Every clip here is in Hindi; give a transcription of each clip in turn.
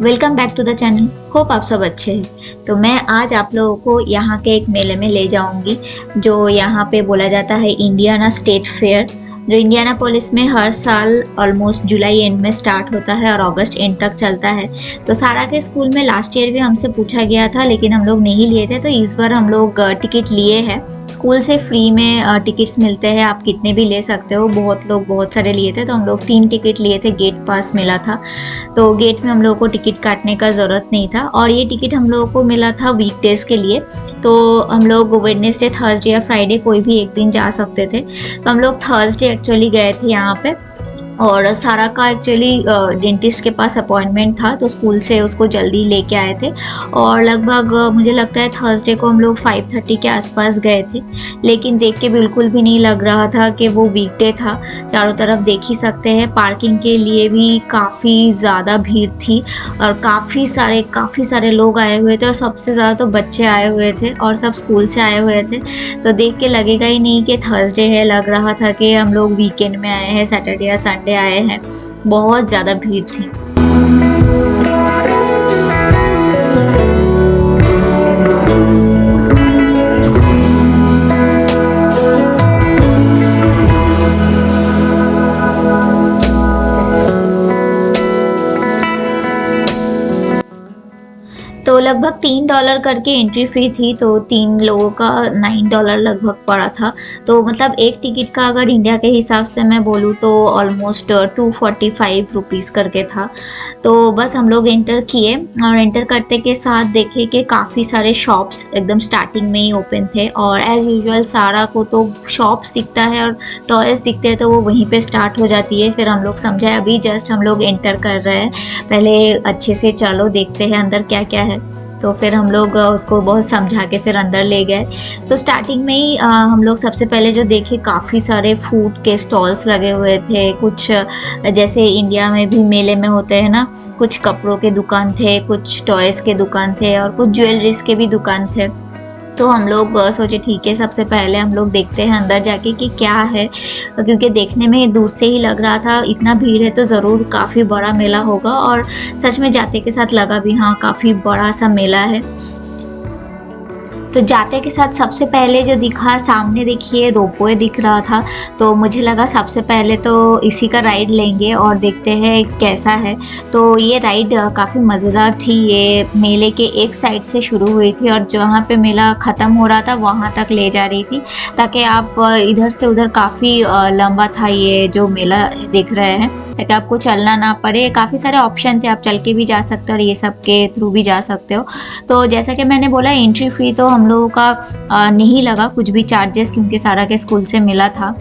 Welcome back to the channel. Hope आप सब अच्छे हैं। तो मैं आज आप लोगों को यहाँ के एक मेले में ले जाऊंगी जो यहाँ पे बोला जाता है इंडियाना स्टेट फेयर, जो इंडियानापोलिस में हर साल ऑलमोस्ट जुलाई एंड में स्टार्ट होता है और अगस्त एंड तक चलता है। तो सारा के स्कूल में लास्ट ईयर भी हमसे पूछा गया था लेकिन हम लोग नहीं लिए थे, तो इस बार हम लोग टिकट लिए हैं। स्कूल से फ्री में टिकट्स मिलते हैं, आप कितने भी ले सकते हो। बहुत लोग बहुत सारे लिए थे, तो हम लोग 3 टिकट लिए थे, गेट पास मिला था। तो गेट में हम लोगों को टिकट काटने का ज़रूरत नहीं था और ये टिकट हम लोगों को मिला था वीकडेज़ के लिए। तो हम लोग वेडनेसडे, थर्सडे या फ्राइडे कोई भी एक दिन जा सकते थे। तो हम लोग थर्सडे एक्चुअली गए थे यहाँ पे, और सारा का एक्चुअली डेंटिस्ट के पास अपॉइंटमेंट था तो स्कूल से उसको जल्दी लेके आए थे। और लगभग मुझे लगता है थर्सडे को हम लोग 5:30 के आसपास गए थे, लेकिन देख के बिल्कुल भी नहीं लग रहा था कि वो वीकडे था। चारों तरफ देख ही सकते हैं, पार्किंग के लिए भी काफ़ी ज़्यादा भीड़ थी और काफ़ी सारे लोग आए हुए थे और सबसे ज़्यादा तो बच्चे आए हुए थे और सब स्कूल से आए हुए थे। तो देख के लगेगा ही नहीं कि थर्सडे है, लग रहा था कि हम लोग वीकेंड में आए हैं, सैटरडे या संडे आए हैं। बहुत ज़्यादा भीड़ थी। तो लगभग $3 करके एंट्री फ़ी थी, तो 3 लोगों का $9 लगभग पड़ा था। तो मतलब एक टिकट का अगर इंडिया के हिसाब से मैं बोलूँ तो ऑलमोस्ट 245 रुपीज़ करके था। तो बस हम लोग एंटर किए और एंटर करते के साथ देखे कि काफ़ी सारे शॉप्स एकदम स्टार्टिंग में ही ओपन थे। और एज़ यूजुअल सारा को तो शॉप्स दिखता है और टॉयज़ दिखते हैं तो वो वहीं पे स्टार्ट हो जाती है। फिर हम लोग समझा अभी जस्ट हम लोग एंटर कर रहे हैं, पहले अच्छे से चलो देखते हैं अंदर क्या क्या है। तो फिर हम लोग उसको बहुत समझा के फिर अंदर ले गए। तो स्टार्टिंग में ही हम लोग सबसे पहले जो देखे काफ़ी सारे फूड के स्टॉल्स लगे हुए थे। कुछ जैसे इंडिया में भी मेले में होते हैं ना, कुछ कपड़ों के दुकान थे, कुछ टॉयज़ के दुकान थे और कुछ ज्वेलरीज के भी दुकान थे। तो हम लोग सोचे ठीक है, सबसे पहले हम लोग देखते हैं अंदर जाके कि क्या है, क्योंकि देखने में दूर से ही लग रहा था इतना भीड़ है तो ज़रूर काफ़ी बड़ा मेला होगा। और सच में जाते के साथ लगा भी हाँ काफ़ी बड़ा सा मेला है। तो जाते के साथ सबसे पहले जो दिखा सामने देखिए रोपवे दिख रहा था, तो मुझे लगा सबसे पहले तो इसी का राइड लेंगे और देखते हैं कैसा है। तो ये राइड काफ़ी मज़ेदार थी। ये मेले के एक साइड से शुरू हुई थी और जहाँ पे मेला ख़त्म हो रहा था वहाँ तक ले जा रही थी, ताकि आप इधर से उधर काफ़ी लंबा था ये जो मेला देख रहे हैं, ताकि आपको चलना ना पड़े। काफ़ी सारे ऑप्शन थे, आप चल के भी जा सकते हो और ये सब के थ्रू भी जा सकते हो। तो जैसा कि मैंने बोला एंट्री फ़ी तो हम लोगों का नहीं लगा कुछ भी चार्जेस, क्योंकि सारा के स्कूल से मिला था।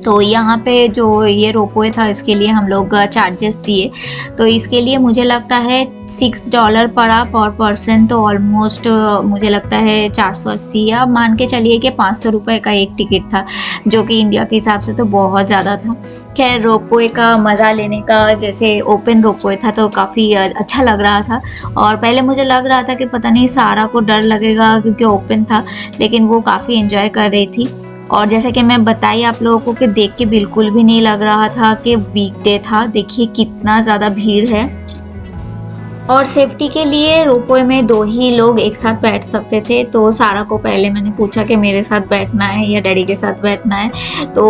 तो यहाँ पे जो ये रोपवे था इसके लिए हम लोग चार्जेस दिए, तो इसके लिए मुझे लगता है $6 पड़ा पर पर्सन। तो ऑलमोस्ट मुझे लगता है 480 या मान के चलिए कि 500 रुपये का एक टिकट था, जो कि इंडिया के हिसाब से तो बहुत ज़्यादा था। खैर रोपवे का मज़ा लेने का, जैसे ओपन रोपवे था तो काफ़ी अच्छा लग रहा था। और पहले मुझे लग रहा था कि पता नहीं सारा को डर लगेगा क्योंकि ओपन था, लेकिन वो काफ़ी एंजॉय कर रही थी। और जैसे कि मैं बताई आप लोगों को कि देख के बिल्कुल भी नहीं लग रहा था कि वीकडे था। देखिए कितना ज़्यादा भीड़ है। और सेफ्टी के लिए रोपवे में 2 ही लोग एक साथ बैठ सकते थे। तो सारा को पहले मैंने पूछा कि मेरे साथ बैठना है या डैडी के साथ बैठना है, तो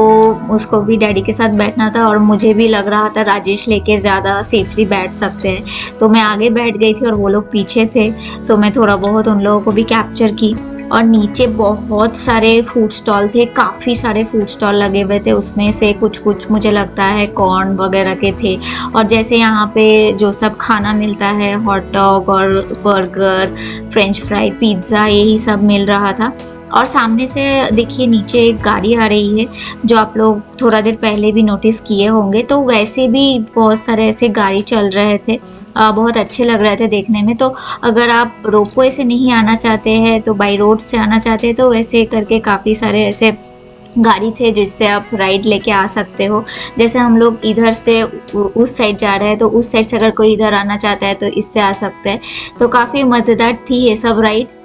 उसको भी डैडी के साथ बैठना था और मुझे भी लग रहा था राजेश लेके ज़्यादा सेफली बैठ सकते हैं। तो मैं आगे बैठ गई थी और वो लोग पीछे थे, तो मैं थोड़ा बहुत उन लोगों को भी कैप्चर की। और नीचे बहुत सारे फूड स्टॉल थे, काफ़ी सारे फूड स्टॉल लगे हुए थे, उसमें से कुछ मुझे लगता है कॉर्न वगैरह के थे। और जैसे यहाँ पे जो सब खाना मिलता है, हॉट डॉग और बर्गर, फ्रेंच फ्राई, पिज़्ज़ा, यही सब मिल रहा था। और सामने से देखिए नीचे एक गाड़ी आ रही है, जो आप लोग थोड़ा देर पहले भी नोटिस किए होंगे। तो वैसे भी बहुत सारे ऐसे गाड़ी चल रहे थे, बहुत अच्छे लग रहे थे देखने में। तो अगर आप रोपवे से नहीं आना चाहते हैं तो बाई रोड से आना चाहते हैं तो वैसे करके काफ़ी सारे ऐसे गाड़ी थे जिससे आप राइड लेके आ सकते हो। जैसे हम लोग इधर से उस साइड जा रहे हैं तो उस साइड से अगर कोई इधर आना चाहता है तो इससे आ सकते हैं। तो काफ़ी मज़ेदार थी ये सब राइड।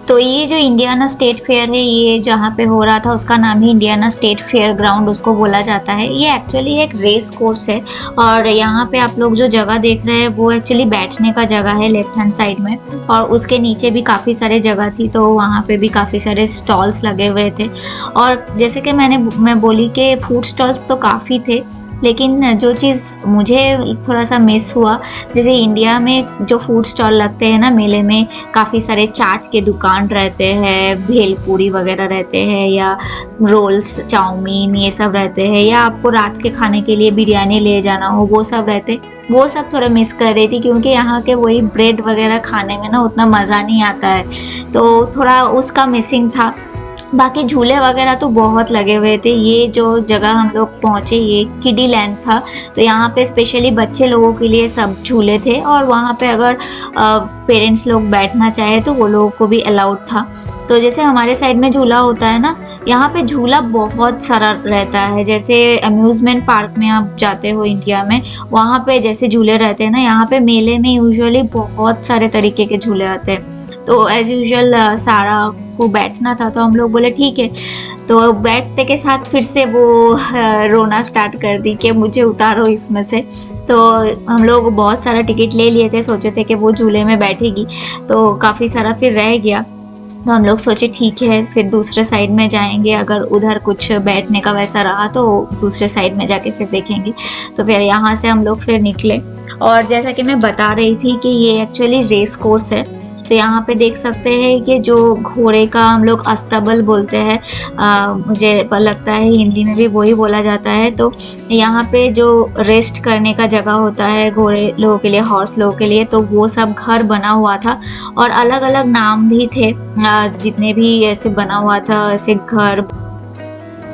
तो ये जो इंडियाना स्टेट फेयर है, ये जहाँ पे हो रहा था उसका नाम ही इंडियाना स्टेट फेयर ग्राउंड उसको बोला जाता है। ये एक्चुअली एक रेस कोर्स है और यहाँ पे आप लोग जो जगह देख रहे हैं वो एक्चुअली बैठने का जगह है लेफ्ट हैंड साइड में, और उसके नीचे भी काफ़ी सारे जगह थी तो वहाँ पे भी काफ़ी सारे स्टॉल्स लगे हुए थे। और जैसे कि मैं बोली कि फूड स्टॉल्स तो काफ़ी थे, लेकिन जो चीज़ मुझे थोड़ा सा मिस हुआ, जैसे इंडिया में जो फूड स्टॉल लगते हैं ना मेले में, काफ़ी सारे चाट के दुकान रहते हैं, भेलपूरी वगैरह रहते हैं, या रोल्स चाउमीन ये सब रहते हैं, या आपको रात के खाने के लिए बिरयानी ले जाना हो वो सब रहते, वो सब थोड़ा मिस कर रही थी क्योंकि यहाँ के वही ब्रेड वगैरह खाने में ना उतना मज़ा नहीं आता है, तो थोड़ा उसका मिसिंग था। बाकी झूले वगैरह तो बहुत लगे हुए थे। ये जो जगह हम लोग पहुँचे ये किडी लैंड था, तो यहाँ पे स्पेशली बच्चे लोगों के लिए सब झूले थे और वहाँ पे अगर पेरेंट्स लोग बैठना चाहे तो वो लोगों को भी अलाउड था। तो जैसे हमारे साइड में झूला होता है ना, यहाँ पे झूला बहुत सारा रहता है। जैसे अम्यूज़मेंट पार्क में आप जाते हो इंडिया में, वहाँ पे जैसे झूले रहते हैं ना, यहाँ पे मेले में यूजुअली बहुत सारे तरीके के झूले आते हैं। तो एज़ यूजुअल सारा को बैठना था तो हम लोग बोले ठीक है, तो बैठते के साथ फिर से वो रोना स्टार्ट कर दी कि मुझे उतारो इसमें से। तो हम लोग बहुत सारा टिकट ले लिए थे, सोचे थे कि वो झूले में बैठेगी, तो काफ़ी सारा फिर रह गया। तो हम लोग सोचे ठीक है फिर दूसरे साइड में जाएंगे, अगर उधर कुछ बैठने का वैसा रहा तो दूसरे साइड में जाके फिर देखेंगे। तो फिर यहाँ से हम लोग फिर निकले, और जैसा कि मैं बता रही थी कि ये एक्चुअली रेस कोर्स है। तो यहाँ पे देख सकते हैं कि जो घोड़े का हम लोग अस्तबल बोलते हैं, मुझे लगता है हिंदी में भी वही बोला जाता है। तो यहाँ पे जो रेस्ट करने का जगह होता है घोड़े लोगों के लिए, हॉर्स लोगों के लिए, तो वो सब घर बना हुआ था और अलग अलग नाम भी थे, जितने भी ऐसे बना हुआ था ऐसे घर।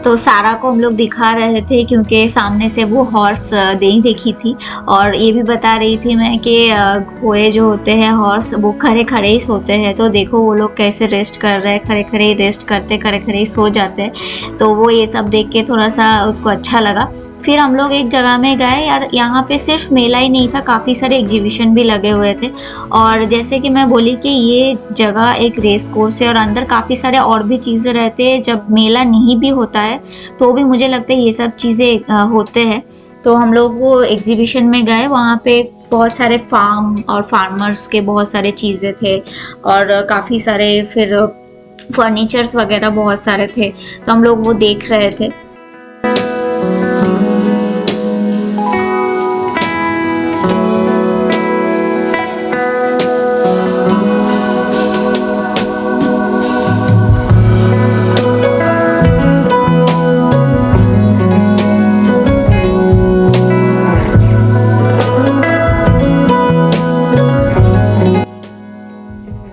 तो सारा को हम लोग दिखा रहे थे क्योंकि सामने से वो हॉर्स नहीं देखी थी, और ये भी बता रही थी मैं कि घोड़े जो होते हैं हॉर्स वो खड़े खड़े ही सोते हैं, तो देखो वो लोग कैसे रेस्ट कर रहे हैं, खड़े खड़े ही रेस्ट करते, खड़े खड़े ही सो जाते हैं। तो वो ये सब देख के थोड़ा सा उसको अच्छा लगा। फिर हम लोग एक जगह में गए यार, यहाँ पे सिर्फ मेला ही नहीं था, काफ़ी सारे एग्जीबिशन भी लगे हुए थे। और जैसे कि मैं बोली कि ये जगह एक रेस कोर्स है और अंदर काफ़ी सारे और भी चीज़ें रहते हैं। जब मेला नहीं भी होता है तो भी मुझे लगता है ये सब चीज़ें होते हैं। तो हम लोग वो एग्जीबिशन में गए, वहाँ पे बहुत सारे फार्म और फार्मर्स के बहुत सारे चीज़ें थे, और काफ़ी सारे फिर फर्नीचर्स वगैरह बहुत सारे थे, तो हम लोग वो देख रहे थे।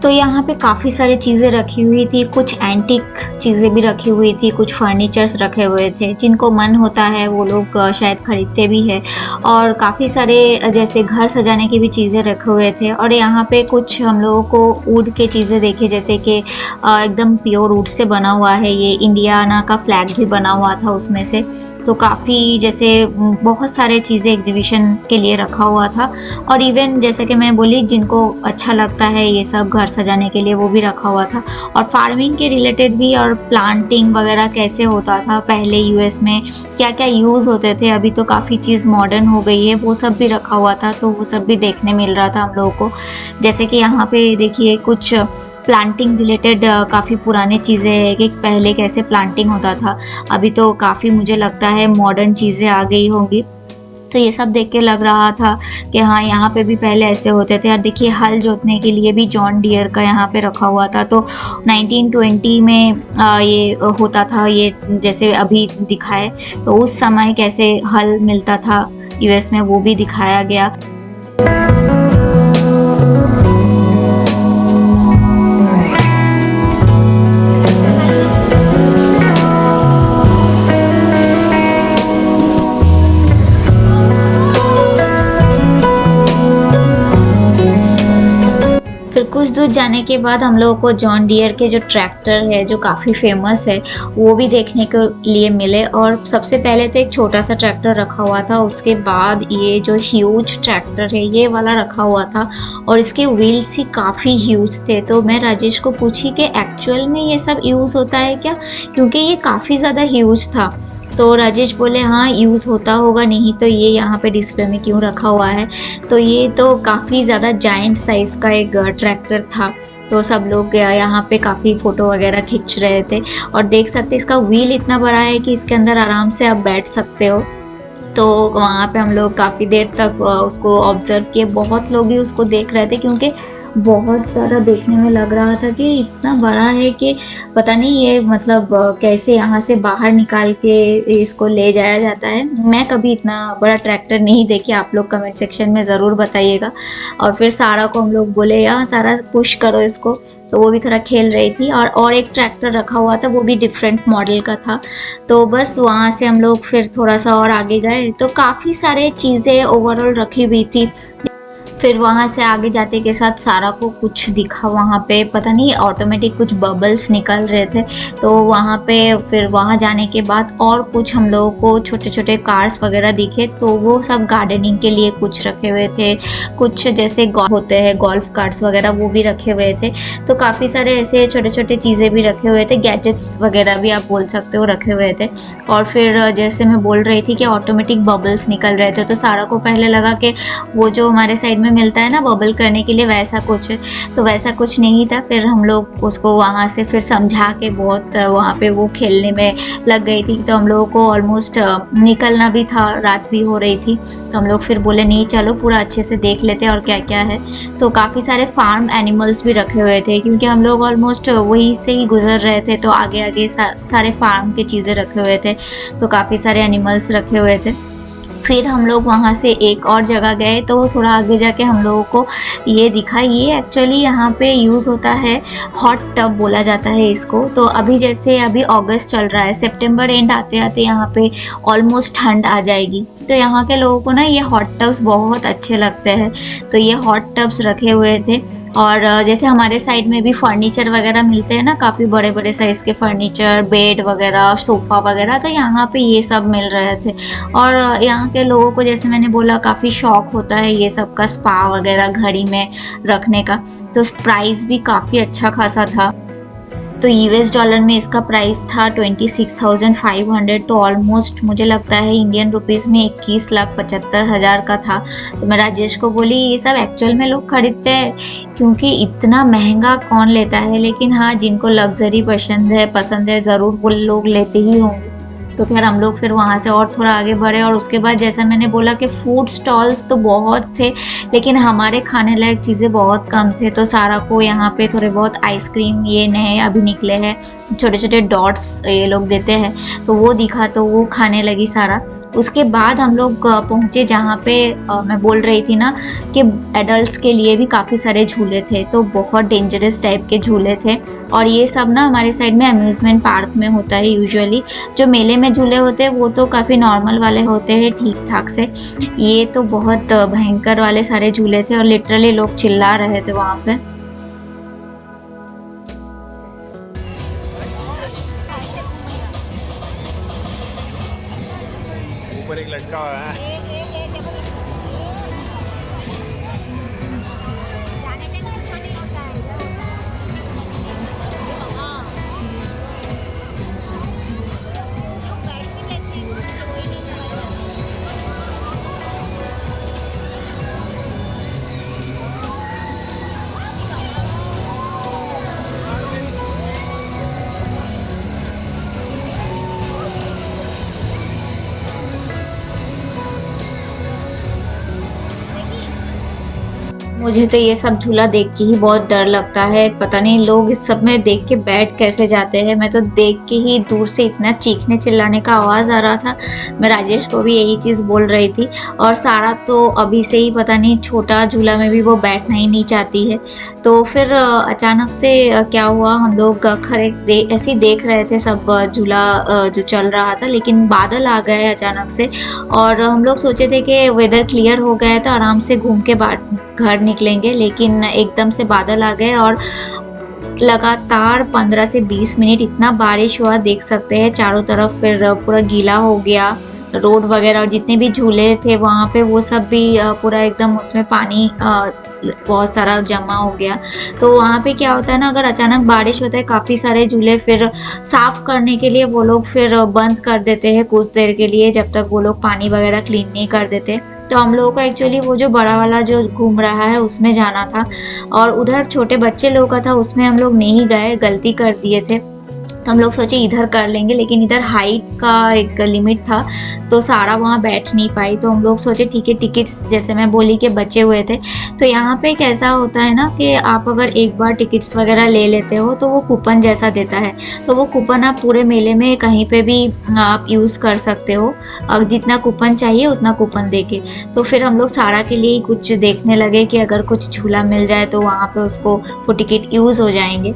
तो यहाँ पे काफ़ी सारी चीज़ें रखी हुई थी, कुछ एंटीक चीज़ें भी रखी हुई थी, कुछ फर्नीचर्स रखे हुए थे, जिनको मन होता है वो लोग शायद खरीदते भी है। और काफ़ी सारे जैसे घर सजाने की भी चीज़ें रखे हुए थे। और यहाँ पे कुछ हम लोगों को वुड के चीज़ें देखे, जैसे कि एकदम प्योर वुड से बना हुआ है, ये इंडियाना का फ्लैग भी बना हुआ था उसमें से। तो काफ़ी जैसे बहुत सारे चीज़ें एग्जीबिशन के लिए रखा हुआ था। और इवन जैसे कि मैं बोली जिनको अच्छा लगता है ये सब घर सजाने के लिए वो भी रखा हुआ था। और फार्मिंग के रिलेटेड भी, और प्लांटिंग वगैरह कैसे होता था पहले यूएस में, क्या क्या यूज़ होते थे, अभी तो काफ़ी चीज़ मॉडर्न हो गई है, वो सब भी रखा हुआ था। तो वो सब भी देखने मिल रहा था हम लोगों को। जैसे कि यहाँ पे देखिए कुछ प्लांटिंग रिलेटेड काफ़ी पुराने चीज़ें हैं कि पहले कैसे प्लांटिंग होता था, अभी तो काफ़ी मुझे लगता है मॉडर्न चीज़ें आ गई होंगी। तो ये सब देख के लग रहा था कि हाँ यहाँ पे भी पहले ऐसे होते थे। और देखिए हल जोतने के लिए भी जॉन डियर का यहाँ पे रखा हुआ था। तो 1920 में ये होता था, ये जैसे अभी दिखाए, तो उस समय कैसे हल मिलता था यूएस में वो भी दिखाया गया। कुछ दूर कुछ जाने के बाद हम लोगों को जॉन डियर के जो ट्रैक्टर है जो काफ़ी फेमस है वो भी देखने के लिए मिले। और सबसे पहले तो एक छोटा सा ट्रैक्टर रखा हुआ था, उसके बाद ये जो ह्यूज ट्रैक्टर है ये वाला रखा हुआ था और इसके व्हील्स ही काफ़ी ह्यूज थे। तो मैं राजेश को पूछी कि एक्चुअल में ये सब यूज़ होता है क्या, क्योंकि ये काफ़ी ज़्यादा ह्यूज था। तो राजेश बोले हाँ यूज़ होता होगा, नहीं तो ये यहाँ पे डिस्प्ले में क्यों रखा हुआ है। तो ये तो काफ़ी ज़्यादा जायंट साइज़ का एक ट्रैक्टर था। तो सब लोग यहाँ पे काफ़ी फ़ोटो वगैरह खींच रहे थे और देख सकते इसका व्हील इतना बड़ा है कि इसके अंदर आराम से आप बैठ सकते हो। तो वहाँ पे हम लोग काफ़ी देर तक उसको ऑब्ज़र्व किए। बहुत लोग ही उसको देख रहे थे क्योंकि बहुत ज़्यादा देखने में लग रहा था कि इतना बड़ा है कि पता नहीं ये मतलब कैसे यहाँ से बाहर निकाल के इसको ले जाया जाता है। मैं कभी इतना बड़ा ट्रैक्टर नहीं देखी, आप लोग कमेंट सेक्शन में ज़रूर बताइएगा। और फिर सारा को हम लोग बोले यार सारा पुश करो इसको, तो वो भी थोड़ा खेल रही थी। और एक ट्रैक्टर रखा हुआ था, वो भी डिफरेंट मॉडल का था। तो बस वहाँ से हम लोग फिर थोड़ा सा और आगे गए तो काफ़ी सारे चीज़ें ओवरऑल रखी हुई थी। फिर वहाँ से आगे जाते के साथ सारा को कुछ दिखा, वहाँ पे पता नहीं ऑटोमेटिक कुछ बबल्स निकल रहे थे। तो वहाँ पे फिर वहाँ जाने के बाद और कुछ हम लोगों को छोटे छोटे कार्स वगैरह दिखे, तो वो सब गार्डनिंग के लिए कुछ रखे हुए थे। कुछ जैसे होते हैं गोल्फ कार्ट्स वगैरह वो भी रखे हुए थे। तो काफ़ी सारे ऐसे छोटे छोटे चीज़ें भी रखे हुए थे, गैजेट्स वगैरह भी आप बोल सकते हो रखे हुए थे। और फिर जैसे मैं बोल रही थी कि ऑटोमेटिक बबल्स निकल रहे थे, तो सारा को पहले लगा कि वो जो हमारे साइड में मिलता है ना बबल करने के लिए वैसा कुछ है, तो वैसा कुछ नहीं था। फिर हम लोग उसको वहाँ से फिर समझा के बहुत वहाँ पे वो खेलने में लग गई थी। तो हम लोगों को ऑलमोस्ट निकलना भी था, रात भी हो रही थी। तो हम लोग फिर बोले नहीं चलो पूरा अच्छे से देख लेते हैं और क्या क्या है। तो काफ़ी सारे फार्म एनिमल्स भी रखे हुए थे क्योंकि हम लोग ऑलमोस्ट वहीं से ही गुजर रहे थे, तो आगे आगे सारे फार्म के चीज़ें रखे हुए थे। तो काफ़ी सारे एनिमल्स रखे हुए थे। फिर हम लोग वहाँ से एक और जगह गए, तो थोड़ा आगे जाके हम लोगों को ये दिखा, ये एक्चुअली यहाँ पे यूज़ होता है, हॉट टब बोला जाता है इसको। तो अभी जैसे अभी अगस्त चल रहा है, सितंबर एंड आते आते यहाँ पे ऑलमोस्ट ठंड आ जाएगी। तो यहाँ के लोगों को ना ये हॉट टब्स बहुत अच्छे लगते हैं। तो ये हॉट टब्स रखे हुए थे। और जैसे हमारे साइड में भी फर्नीचर वगैरह मिलते हैं ना, काफ़ी बड़े बड़े साइज़ के फर्नीचर, बेड वगैरह, सोफ़ा वगैरह, तो यहाँ पे ये सब मिल रहे थे। और यहाँ के लोगों को जैसे मैंने बोला काफ़ी शौक होता है ये सब का, स्पा वगैरह घड़ी में रखने का। तो प्राइस भी काफ़ी अच्छा खासा था। तो यूएस डॉलर में इसका प्राइस था 26,500, तो ऑलमोस्ट मुझे लगता है इंडियन रुपीज़ में 21,75,000 का था। तो मैं राजेश को बोली ये सब एक्चुअल में लोग खरीदते हैं क्योंकि इतना महंगा कौन लेता है, लेकिन हाँ जिनको लग्जरी पसंद है ज़रूर वो लोग लेते ही होंगे। तो खैर हम लोग फिर वहाँ से और थोड़ा आगे बढ़े और उसके बाद जैसा मैंने बोला कि फूड स्टॉल्स तो बहुत थे लेकिन हमारे खाने लायक चीज़ें बहुत कम थे। तो सारा को यहाँ पे थोड़े बहुत आइसक्रीम, ये नए अभी निकले हैं छोटे छोटे डॉट्स ये लोग देते हैं, तो वो दिखा तो वो खाने लगी सारा। उसके बाद हम लोग पहुँचे जहाँ पे मैं बोल रही थी ना कि एडल्ट्स के लिए भी काफ़ी सारे झूले थे, तो बहुत डेंजरस टाइप के झूले थे। और ये सब ना हमारे साइड में अम्यूज़मेंट पार्क में होता है यूजुअली। जो मेले में झूले होते हैं वो तो काफ़ी नॉर्मल वाले होते हैं ठीक ठाक से, ये तो बहुत भयंकर वाले सारे झूले थे और लिटरली लोग चिल्ला रहे थे वहाँ पे। ऊपर एक लटका हुआ है। मुझे तो ये सब झूला देख के ही बहुत डर लगता है, पता नहीं लोग इस सब में देख के बैठ कैसे जाते हैं। मैं तो देख के ही दूर से इतना चीखने चिल्लाने का आवाज़ आ रहा था। मैं राजेश को भी यही चीज़ बोल रही थी। और सारा तो अभी से ही पता नहीं छोटा झूला में भी वो बैठना ही नहीं चाहती है। तो फिर अचानक से क्या हुआ, हम लोग खड़े ऐसे ही देख रहे थे सब झूला जो चल रहा था, लेकिन बादल आ गए अचानक से। और हम लोग सोचे थे कि वेदर क्लियर हो गया है तो आराम से घूम के घर निकलेंगे, लेकिन एकदम से बादल आ गए और लगातार 15 से 20 मिनट इतना बारिश हुआ, देख सकते हैं चारों तरफ फिर पूरा गीला हो गया रोड वगैरह, और जितने भी झूले थे वहाँ पे वो सब भी पूरा एकदम उसमें पानी बहुत सारा जमा हो गया। तो वहाँ पे क्या होता है ना, अगर अचानक बारिश होता है काफ़ी सारे झूले फिर साफ़ करने के लिए वो लोग फिर बंद कर देते हैं कुछ देर के लिए, जब तक वो लोग पानी वगैरह क्लीन नहीं कर देते। तो हम लोगों को एक्चुअली वो जो बड़ा वाला जो घूम रहा है उसमें जाना था, और उधर छोटे बच्चे लोगों का था उसमें हम लोग नहीं गए, गलती कर दिए थे। तो हम लोग सोचे इधर कर लेंगे, लेकिन इधर हाइट का एक लिमिट था तो सारा वहाँ बैठ नहीं पाई, तो हम लोग सोचे ठीक है टिकट्स जैसे मैं बोली कि बचे हुए थे। तो यहाँ पे कैसा होता है ना कि आप अगर एक बार टिकट्स वगैरह ले लेते हो तो वो कूपन जैसा देता है, तो वो कूपन आप पूरे मेले में कहीं पे भी आप यूज़ कर सकते हो, जितना कूपन चाहिए उतना कूपन दे के। तो फिर हम लोग सारा के लिए कुछ देखने लगे कि अगर कुछ झूला मिल जाए तो वहाँ पे उसको वो टिकट यूज़ हो जाएंगे।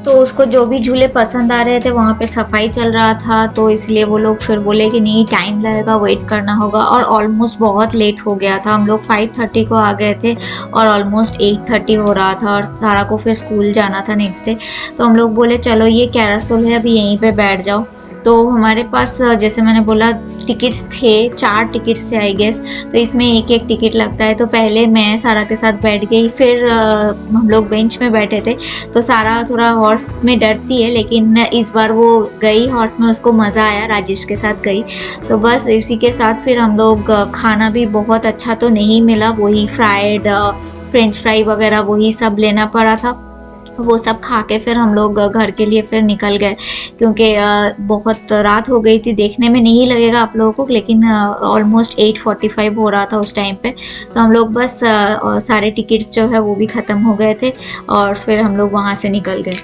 तो उसको जो भी झूले पसंद आ रहे थे वहाँ पे सफाई चल रहा था, तो इसलिए वो लोग फिर बोले कि नहीं टाइम लगेगा, वेट करना होगा, और ऑलमोस्ट बहुत लेट हो गया था। हम लोग 5:30 को आ गए थे और ऑलमोस्ट 8:30 हो रहा था, और सारा को फिर स्कूल जाना था नेक्स्ट डे। तो हम लोग बोले चलो ये कैरासोल है अभी यहीं पे बैठ जाओ। तो हमारे पास जैसे मैंने बोला टिकट्स थे, 4 टिकट्स थे आई गेस, तो इसमें एक एक टिकट लगता है। तो पहले मैं सारा के साथ बैठ गई, फिर हम लोग बेंच में बैठे थे। तो सारा थोड़ा हॉर्स में डरती है, लेकिन इस बार वो गई हॉर्स में, उसको मज़ा आया, राजेश के साथ गई। तो बस इसी के साथ फिर हम लोग खाना भी बहुत अच्छा तो नहीं मिला, वही फ्राइड फ्रेंच फ्राई वगैरह वही सब लेना पड़ा था। वो सब खा के फिर हम लोग घर के लिए फिर निकल गए, क्योंकि बहुत रात हो गई थी। देखने में नहीं लगेगा आप लोगों को, लेकिन ऑलमोस्ट 8:45 हो रहा था उस टाइम पे। तो हम लोग बस सारे टिकट्स जो है वो भी ख़त्म हो गए थे और फिर हम लोग वहाँ से निकल गए।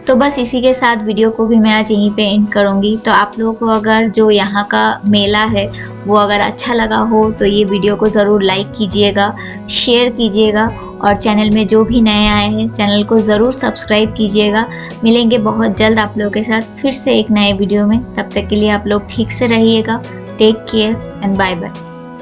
तो बस इसी के साथ वीडियो को भी मैं आज यहीं पे एंड करूँगी। तो आप लोगों को अगर जो यहाँ का मेला है वो अगर अच्छा लगा हो तो ये वीडियो को ज़रूर लाइक कीजिएगा, शेयर कीजिएगा, और चैनल में जो भी नए आए हैं चैनल को ज़रूर सब्सक्राइब कीजिएगा। मिलेंगे बहुत जल्द आप लोगों के साथ फिर से एक नए वीडियो में। तब तक के लिए आप लोग ठीक से रहिएगा। Take care and bye bye.